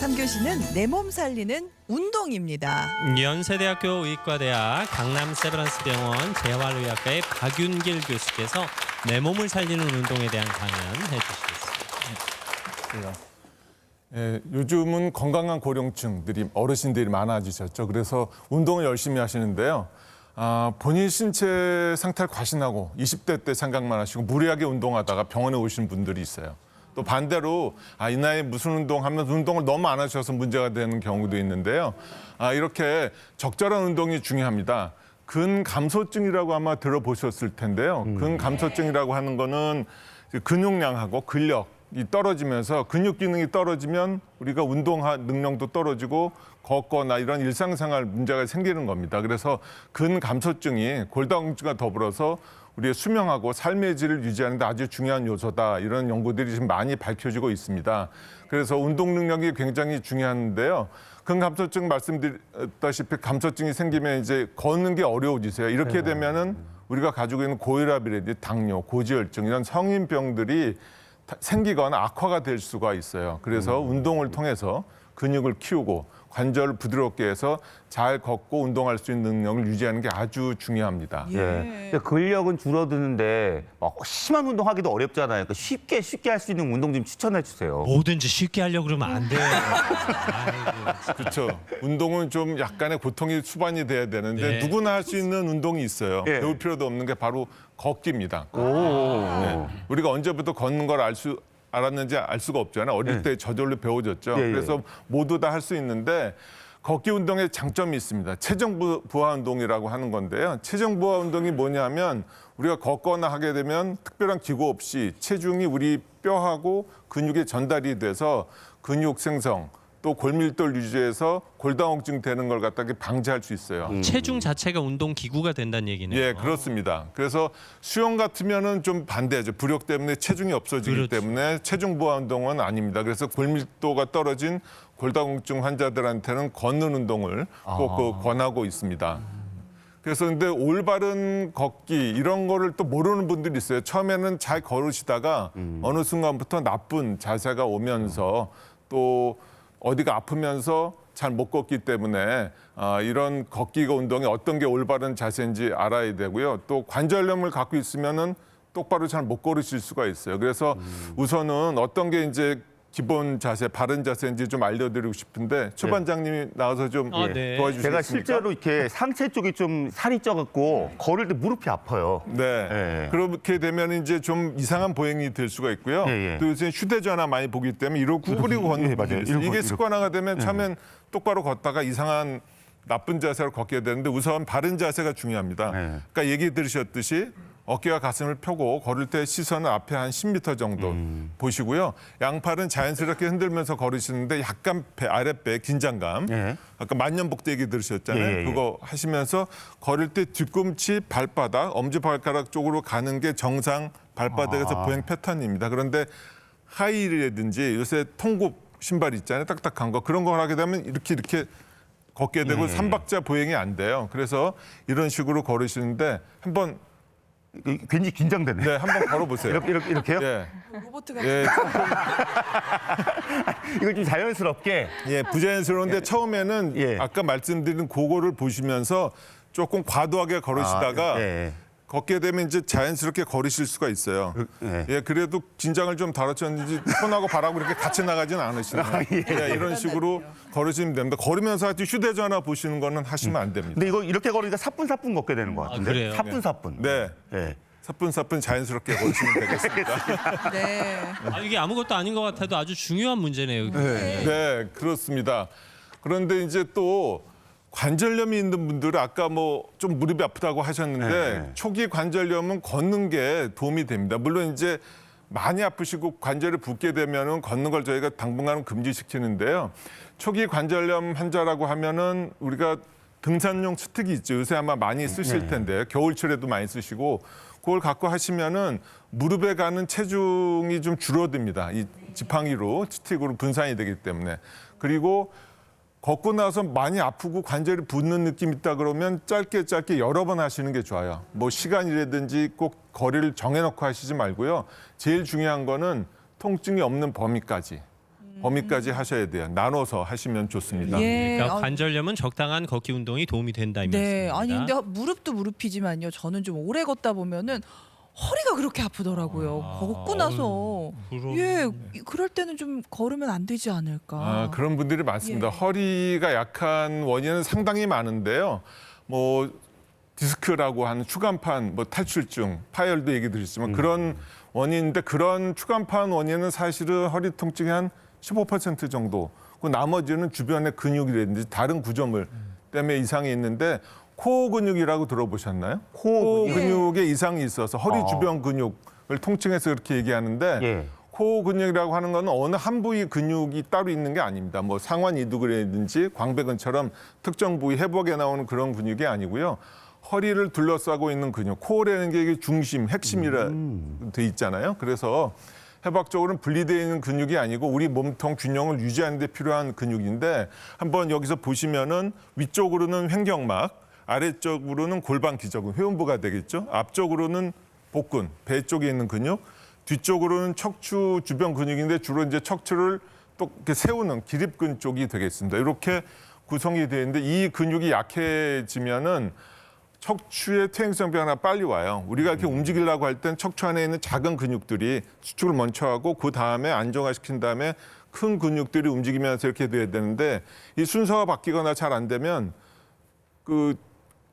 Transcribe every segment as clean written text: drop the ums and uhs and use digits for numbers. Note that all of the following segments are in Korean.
3교시는 내 몸 살리는 운동입니다. 연세대학교 의과대학 강남 세브란스병원 재활의학과의 박윤길 교수께서 내 몸을 살리는 운동에 대한 강연 해주시겠습니다. 요즘은 건강한 고령층들이 어르신들이 많아지셨죠. 그래서 운동을 열심히 하시는데요. 본인 신체 상태를 과신하고 20대 때 생각만 하시고 무리하게 운동하다가 병원에 오시는 분들이 있어요. 또 반대로 이 나이에 무슨 운동하면 운동을 너무 안 하셔서 문제가 되는 경우도 있는데요. 이렇게 적절한 운동이 중요합니다. 근감소증이라고 아마 들어보셨을 텐데요. 근감소증이라고 하는 거는 근육량하고 근력이 떨어지면서 근육 기능이 떨어지면 우리가 운동 능력도 떨어지고 걷거나 이런 일상생활 문제가 생기는 겁니다. 그래서 근감소증이 골다공증과 더불어서 우리의 수명하고 삶의 질을 유지하는 데 아주 중요한 요소다. 이런 연구들이 지금 많이 밝혀지고 있습니다. 그래서 운동 능력이 굉장히 중요한데요. 근감소증 말씀드렸다시피 감소증이 생기면 이제 걷는 게 어려워지세요. 이렇게 되면은 우리가 가지고 있는 고혈압이라든지 당뇨, 고지혈증 이런 성인병들이 생기거나 악화가 될 수가 있어요. 그래서 운동을 통해서 근육을 키우고 관절을 부드럽게 해서 잘 걷고 운동할 수 있는 능력을 유지하는 게 아주 중요합니다. 근데 근력은 줄어드는데 막 심한 운동하기도 어렵잖아요. 그러니까 쉽게 할 수 있는 운동 좀 추천해 주세요. 뭐든지 쉽게 하려고 그러면 안 돼요. 그렇죠. 운동은 좀 약간의 고통이 수반이 돼야 되는데 네. 누구나 할 수 있는 운동이 있어요. 네. 배울 필요도 없는 게 바로 걷기입니다. 네. 우리가 언제부터 걷는 걸 알았는지 알 수가 없잖아요. 어릴 때 저절로 배워졌죠. 예, 예. 그래서 모두 다 할 수 있는데 걷기 운동에 장점이 있습니다. 체중 부하 운동이라고 하는 건데요. 체중 부하 운동이 뭐냐면 우리가 걷거나 하게 되면 특별한 기구 없이 체중이 우리 뼈하고 근육에 전달이 돼서 근육 생성 또 골밀도를 유지해서 골다공증 되는 걸 갖다가 방지할 수 있어요. 체중 자체가 운동 기구가 된다는 얘기네요. 예, 그렇습니다. 그래서 수영 같으면은 좀 반대죠. 부력 때문에 체중이 없어지기 그렇죠. 때문에 체중 부하 운동은 아닙니다. 그래서 골밀도가 떨어진 골다공증 환자들한테는 걷는 운동을 꼭 권하고 있습니다. 그래서 근데 올바른 걷기 이런 거를 또 모르는 분들이 있어요. 처음에는 잘 걸으시다가 어느 순간부터 나쁜 자세가 오면서 또 어디가 아프면서 잘 못 걷기 때문에 이런 걷기 운동이 어떤 게 올바른 자세인지 알아야 되고요. 또 관절염을 갖고 있으면은 똑바로 잘 못 걸으실 수가 있어요. 그래서 우선은 어떤 게 이제 기본 자세, 바른 자세인지 좀 알려드리고 싶은데 최 반장님이 나와서 좀 네. 도와주시겠습니까? 제가 실제로 이렇게 상체 쪽이 좀 살이 쪄갖고 걸을 때 무릎이 아파요. 네. 예. 그렇게 되면 이제 좀 이상한 보행이 될 수가 있고요. 예, 예. 또 요새 휴대전화 많이 보기 때문에 이러고 구부리고 걷는 예, 맞아요. 분들이 있어요. 이러고, 이게 이러고. 습관화가 되면 처음엔 똑바로 걷다가 이상한 나쁜 자세로 걷게 되는데 우선 바른 자세가 중요합니다. 예. 그러니까 얘기 들으셨듯이 어깨와 가슴을 펴고 걸을 때 시선은 앞에 한 10m 정도 보시고요. 양팔은 자연스럽게 흔들면서 걸으시는데 약간 아랫배 긴장감. 예. 아까 만년복대 얘기 들으셨잖아요. 예, 예, 예. 그거 하시면서 걸을 때 뒤꿈치, 발바닥, 엄지발가락 쪽으로 가는 게 정상 발바닥에서 보행 패턴입니다. 그런데 하이힐이라든지 요새 통굽 신발 있잖아요. 딱딱한 거. 그런 걸 하게 되면 이렇게 걷게 되고 삼박자 보행이 안 돼요. 그래서 이런 식으로 걸으시는데 한번 괜히 긴장되네. 네, 한번 걸어보세요. 이렇게요? 예, 로봇가 예, 이걸 좀 자연스럽게. 예, 부자연스러운데 처음에는 예. 아까 말씀드린 그거를 보시면서 조금 과도하게 걸으시다가 예. 걷게 되면 이제 자연스럽게 걸으실 수가 있어요. 예. 예, 그래도 긴장을 좀 덜어쳤는지 손하고 발하고 이렇게 같이 나가지는 않으시네요. 예, 이런 식으로 걸으시면 됩니다. 걸으면서 하여튼 휴대전화 보시는 거는 하시면 안 됩니다. 근데 이거 이렇게 걸으니까 사뿐사뿐 걷게 되는 것 같은데. 그래요? 사뿐사뿐. 네, 예. 사뿐사뿐 자연스럽게 걸으시면 되겠습니다. 네. 이게 아무것도 아닌 것 같아도 아주 중요한 문제네요. 네, 그렇습니다. 그런데 이제 또 관절염이 있는 분들은 아까 뭐 좀 무릎이 아프다고 하셨는데 초기 관절염은 걷는 게 도움이 됩니다. 물론 이제 많이 아프시고 관절이 붓게 되면은 걷는 걸 저희가 당분간은 금지시키는데요. 초기 관절염 환자라고 하면은 우리가 등산용 스틱이 있죠. 요새 아마 많이 쓰실 텐데 겨울철에도 많이 쓰시고 그걸 갖고 하시면은 무릎에 가는 체중이 좀 줄어듭니다. 이 지팡이로 스틱으로 분산이 되기 때문에. 그리고 걷고 나서 많이 아프고 관절이 붓는 느낌 있다 그러면 짧게 여러 번 하시는 게 좋아요. 뭐 시간이라든지 꼭 거리를 정해놓고 하시지 말고요. 제일 중요한 거는 통증이 없는 범위까지. 범위까지 하셔야 돼요. 나눠서 하시면 좋습니다. 예. 그러니까 아, 관절염은 적당한 걷기 운동이 도움이 된다 이 네. 말씀입니다. 아니 근데 무릎도 무릎이지만요. 저는 좀 오래 걷다 보면은 허리가 그렇게 아프더라고요. 걷고 나서 예, 그럴 때는 좀 걸으면 안 되지 않을까. 아, 그런 분들이 많습니다. 예. 허리가 약한 원인은 상당히 많은데요. 뭐 디스크라고 하는 추간판, 뭐 탈출증, 파열도 얘기 드렸지만 그런 원인인데 그런 추간판 원인은 사실은 허리 통증의 한 15% 정도. 그 나머지는 주변의 근육이라든지 다른 구조물 때문에 이상이 있는데 코어 근육이라고 들어보셨나요? 코어 근육에 이상이 있어서 허리 주변 근육을 통칭해서 그렇게 얘기하는데 예. 코어 근육이라고 하는 건 어느 한 부위 근육이 따로 있는 게 아닙니다. 뭐 상완 이두근이라든지 광배근처럼 특정 부위 회복에 나오는 그런 근육이 아니고요. 허리를 둘러싸고 있는 근육, 코어라는 게 이게 중심, 핵심이라 돼 있잖아요. 그래서 해박적으로는 분리되어 있는 근육이 아니고 우리 몸통 균형을 유지하는 데 필요한 근육인데 한번 여기서 보시면은 위쪽으로는 횡격막, 아래쪽으로는 골반 기저근, 회음부가 되겠죠. 앞쪽으로는 복근, 배 쪽에 있는 근육, 뒤쪽으로는 척추 주변 근육인데 주로 이제 척추를 또 이렇게 세우는 기립근 쪽이 되겠습니다. 이렇게 구성이 되어 있는데 이 근육이 약해지면은 척추의 퇴행성 변화가 빨리 와요. 우리가 이렇게 움직이려고 할 땐 척추 안에 있는 작은 근육들이 수축을 먼저 하고 그 다음에 안정화시킨 다음에 큰 근육들이 움직이면서 이렇게 돼야 되는데 이 순서가 바뀌거나 잘 안 되면 그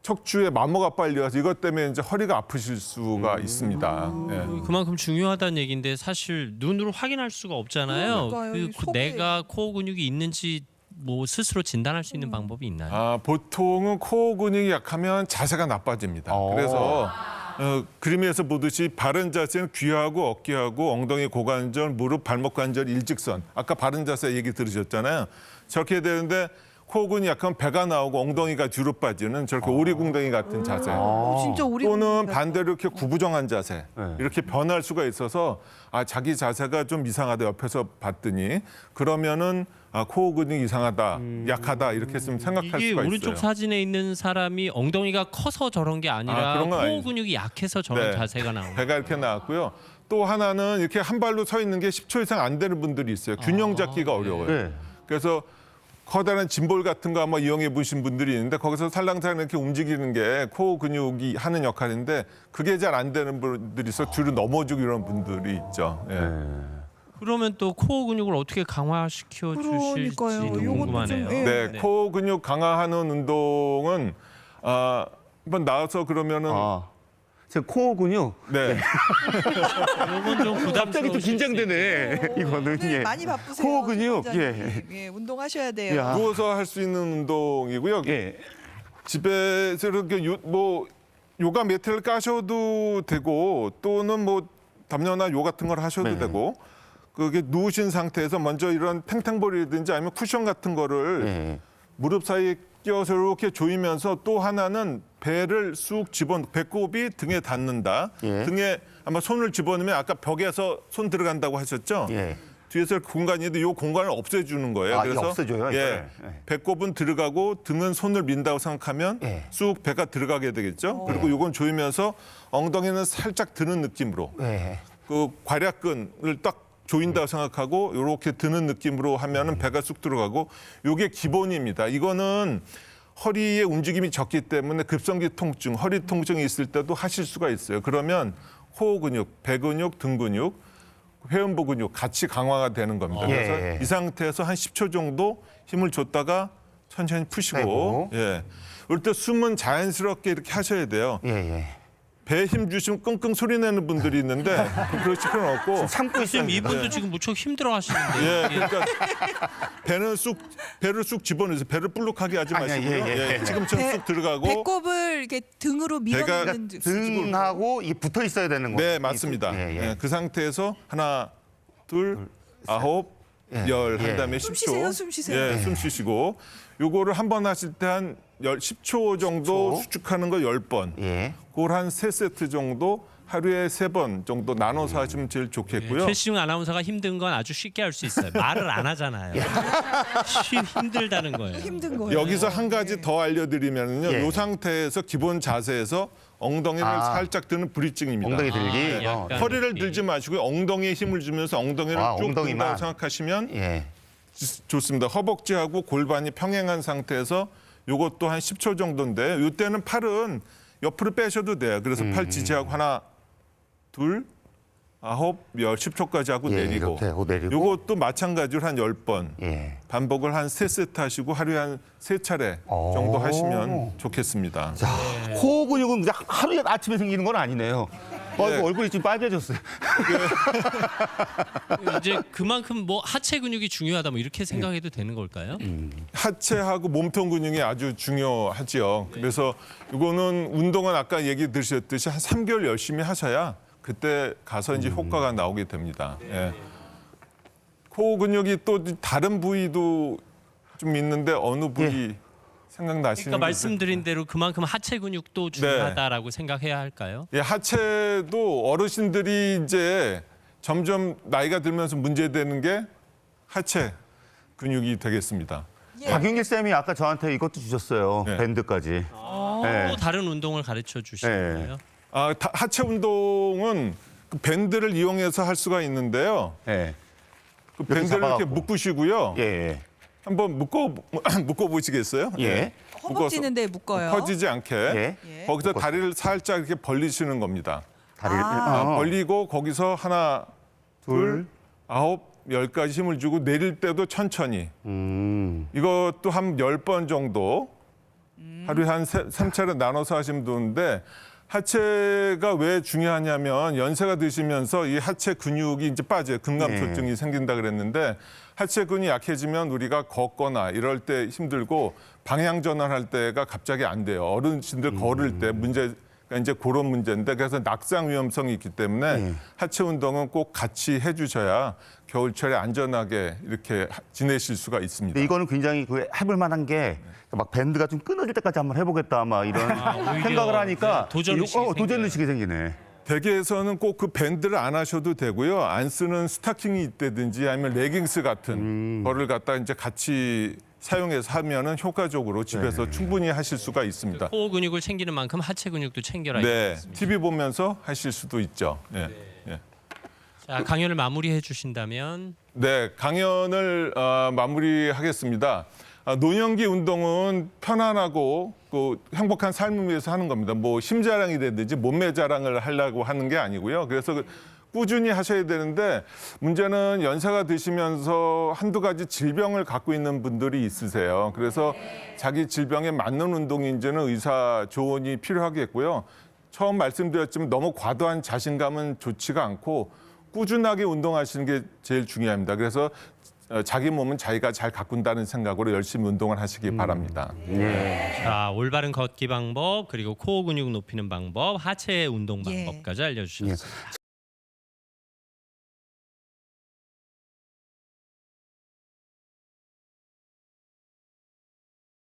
척추에 마모가 빨리 와서 이것 때문에 이제 허리가 아프실 수가 있습니다. 예. 그만큼 중요하다는 얘기인데 사실 눈으로 확인할 수가 없잖아요. 그러니까요. 이 속에. 내가 코어 근육이 있는지 뭐 스스로 진단할 수 있는 방법이 있나요? 아, 보통은 코어 근육이 약하면 자세가 나빠집니다. 그래서 그림에서 보듯이 바른 자세는 귀하고 어깨하고 엉덩이 고관절, 무릎, 발목 관절 일직선. 아까 바른 자세 얘기 들으셨잖아요. 저렇게 되는데 코어 근육이 약하면 배가 나오고 엉덩이가 뒤로 빠지는 저렇게 오리궁뎅이 같은 자세. 진짜 우리 또는 반대로 이렇게 구부정한 자세 이렇게 변할 수가 있어서 아 자기 자세가 좀 이상하다 옆에서 봤더니 그러면은 아 코어 근육 이상하다 약하다 이렇게 좀 생각할 이게 수가 오른쪽 있어요. 사진에 있는 사람이 엉덩이가 커서 저런 게 아니라 그런 건 코어 아니죠. 근육이 약해서 저런 네. 자세가 나오는 배가 이렇게 나왔고요. 또 하나는 이렇게 한 발로 서 있는 게 10초 이상 안 되는 분들이 있어요. 균형 잡기가 어려워요. 네. 그래서 커다란 짐볼 같은 거 한번 이용해 보신 분들이 있는데 거기서 살랑살랑 이렇게 움직이는 게 코어 근육이 하는 역할인데 그게 잘 안 되는 분들이 있어 뒤로 넘어지고 이런 분들이 있죠. 예. 그러면 또 코어 근육을 어떻게 강화시켜 주실지 그러니까요. 요것도 궁금하네요. 좀, 예. 네, 코어 근육 강화하는 운동은 한번 나와서 그러면은 제 코어 근육 네. 이건 좀 부담스러워. 갑자기 또 긴장되네. 이거는 네, 예. 많이 바쁘세요. 코어 근육 원장님. 예, 운동하셔야 돼요. 야. 누워서 할 수 있는 운동이고요. 예. 집에서 이렇게 뭐 요가 매트를 까셔도 되고 또는 뭐 담요나 요 같은 걸 하셔도 네. 되고 그게 누우신 상태에서 먼저 이런 탱탱볼이라든지 아니면 쿠션 같은 거를 예. 무릎 사이에 끼워서 이렇게 조이면서 또 하나는 배를 쑥 배꼽이 등에 닿는다. 예. 등에 아마 손을 집어넣으면 아까 벽에서 손 들어간다고 하셨죠? 예. 뒤에서 공간이 있는데 이 공간을 없애주는 거예요. 아, 이게 없애줘요, 예, 이걸? 예. 배꼽은 들어가고 등은 손을 민다고 생각하면 예. 쑥 배가 들어가게 되겠죠. 그리고 이건 조이면서 엉덩이는 살짝 드는 느낌으로 예. 그 괄약근을 딱 조인다고 생각하고 이렇게 드는 느낌으로 하면은 배가 쑥 들어가고 이게 기본입니다. 이거는 허리의 움직임이 적기 때문에 급성기 통증, 허리 통증이 있을 때도 하실 수가 있어요. 그러면 호흡 근육, 배 근육, 등 근육, 회음부 근육 같이 강화가 되는 겁니다. 예. 그래서 이 상태에서 한 10초 정도 힘을 줬다가 천천히 푸시고 빼고. 예. 이럴 때 숨은 자연스럽게 이렇게 하셔야 돼요. 예. 예. 배에 힘 주시면 끙끙 소리 내는 분들이 있는데 그러실 필요는 없고 참고 있어요. 선생님 이분도 지금 무척 힘들어 하시는데. 예, 그러니까 배를 쑥 집어넣으세요. 배를 불룩하게 하지 아니야, 마시고요. 예. 지금처럼 쑥 들어가고. 배꼽을 이렇게 등으로 밀어넣는 등하고 이게 붙어 있어야 되는 거예요. 네, 맞습니다. 예. 예, 그 상태에서 하나, 둘, 아홉, 열 한 다음에 10초. 숨 쉬세요, 숨 쉬세요. 예, 숨 쉬시고 요거를 한 번 하실 때 한 10초 정도 10초. 수축하는 거 10번. 예. 그걸 한 3세트 정도 하루에 3번 정도 나눠서 하시면 제일 좋겠고요. 최시중 아나운서가 힘든 건 아주 쉽게 할 수 있어요. 말을 안 하잖아요. 힘들다는 거예요. 힘든 거예요. 여기서 한 가지 더 알려드리면요. 예. 이 상태에서 기본 자세에서 엉덩이를 살짝 드는 브릿징입니다. 엉덩이 들기. 약간 허리를 이렇게. 들지 마시고 엉덩이에 힘을 주면서 엉덩이를 쭉 엉덩이만. 든다고 생각하시면 예. 좋습니다. 허벅지하고 골반이 평행한 상태에서 요것도 한 10초 정도인데 이때는 팔은 옆으로 빼셔도 돼요. 그래서 팔 지지하고 하나, 둘, 9, 10, 10초까지 하고 예, 내리고. 이렇게 하고 내리고. 요것도 마찬가지로 한 10번. 예. 반복을 한 3세트 하시고 하루에 한 3차례 정도 하시면 좋겠습니다. 자, 코어 근육은 그냥 하루에 아침에 생기는 건 아니네요. 네. 얼굴이 좀 빨개졌어요. 이제 그만큼 뭐 하체 근육이 중요하다 뭐 이렇게 생각해도 되는 걸까요? 하체하고 몸통 근육이 아주 중요하지요. 그래서 이거는 운동은 아까 얘기 드렸듯이 한 3개월 열심히 하셔야 그때 가서 이제 효과가 나오게 됩니다. 예. 코어 근육이 또 다른 부위도 좀 있는데 어느 부위 생각나시는 그러니까 분 말씀드린 대로 그만큼 하체 근육도 중요하다라고 생각해야 할까요? 예, 하체도 어르신들이 이제 점점 나이가 들면서 문제되는 게 하체 근육이 되겠습니다. 박윤길 쌤이 아까 저한테 이것도 주셨어요. 예. 밴드까지. 네. 또 다른 운동을 가르쳐 주시는 거예요? 하체 운동은 그 밴드를 이용해서 할 수가 있는데요. 예. 그 밴드를 이렇게 잡아갖고. 묶으시고요. 예. 예. 한번 묶어 보시겠어요? 예. 허벅지는데 묶어요. 퍼지지 않게 예. 예. 거기서 다리를 살짝 이렇게 벌리시는 겁니다. 다리를 벌리고 거기서 하나, 둘, 9, 10까지 힘을 주고 내릴 때도 천천히. 이것도 한 10번 정도 하루에 한 3차례 나눠서 하시면 되는데 하체가 왜 중요하냐면 연세가 드시면서 이 하체 근육이 이제 빠져요. 근감소증이 생긴다 그랬는데 하체 근이 약해지면 우리가 걷거나 이럴 때 힘들고 방향 전환할 때가 갑자기 안 돼요. 어르신들 걸을 때 문제가 이제 그런 문제인데 그래서 낙상 위험성이 있기 때문에 하체 운동은 꼭 같이 해주셔야 겨울철에 안전하게 이렇게 지내실 수가 있습니다. 근데 이거는 굉장히 해볼 만한 게 막 밴드가 좀 끊어질 때까지 한번 해보겠다 막 이런 오히려, 생각을 하니까 네, 도전 의식이 도전 생겨요. 의식이 생기네. 댁에서는 꼭 그 밴드를 안 하셔도 되고요. 안 쓰는 스타킹이 있다든지 아니면 레깅스 같은 거를 갖다 이제 같이 사용해서 하면은 효과적으로 집에서 충분히 하실 수가 있습니다. 코어 근육을 챙기는 만큼 하체 근육도 챙겨라. 네, TV 보면서 하실 수도 있죠. 네, 네. 자, 강연을 마무리해 주신다면 네, 강연을 마무리하겠습니다. 노년기 운동은 편안하고 또 행복한 삶을 위해서 하는 겁니다. 뭐 힘자랑이라든지 몸매 자랑을 하려고 하는 게 아니고요. 그래서 꾸준히 하셔야 되는데 문제는 연세가 드시면서 한두 가지 질병을 갖고 있는 분들이 있으세요. 그래서 자기 질병에 맞는 운동인지는 의사 조언이 필요하겠고요. 처음 말씀드렸지만 너무 과도한 자신감은 좋지가 않고 꾸준하게 운동하시는 게 제일 중요합니다. 그래서 자기 몸은 자기가 잘 가꾼다는 생각으로 열심히 운동을 하시기 바랍니다. 자, 올바른 걷기 방법 그리고 코어 근육 높이는 방법, 하체 운동 예. 방법까지 알려주셨습니다.